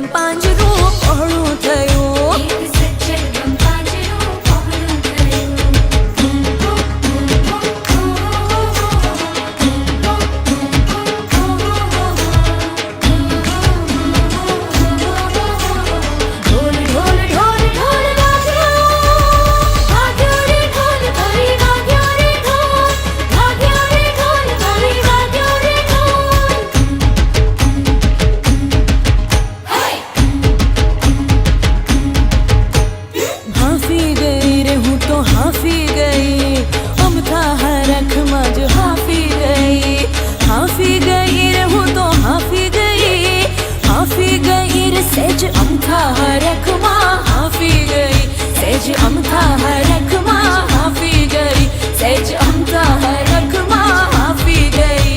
બમ પાંજરું પહોળું થયું. हाफी गई अमथा हरख मज हाफी गई रे हूँ तो हाफी गई रे सेज अमथा हरख माँ हाफी गई सेज अमथा हरख माँ हाफी गई सेज अमथा हरख माँ हाफी गई.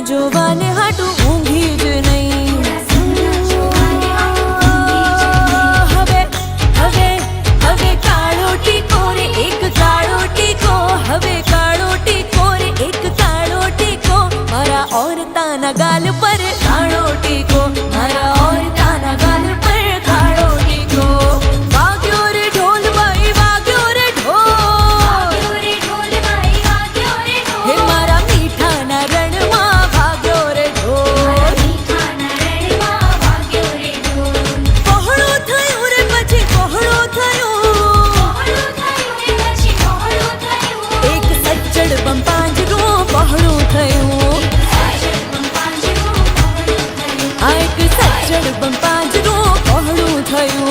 જોવાને હાટું ઊંઘી જ નહીં. હવે હવે હવે કાળો ટીકો રે એક કાળો ટીકો હવે કાળો ટીકો રે એક કાળો ટીકો મારા ઓરતાના ગાલ પર કાળો ટીકો મારા ઓરતાના ગાલ પર કાળો ટીકો. વાગ્યો રે ઢોલ ભાઈ વાગ્યો રે ઢોલ હે મારા મીઠાના રણમાં બમ પાંજરું પહોળું થયું. આ એક સજ્જડ બમ પાંજરું પહોળું થયું.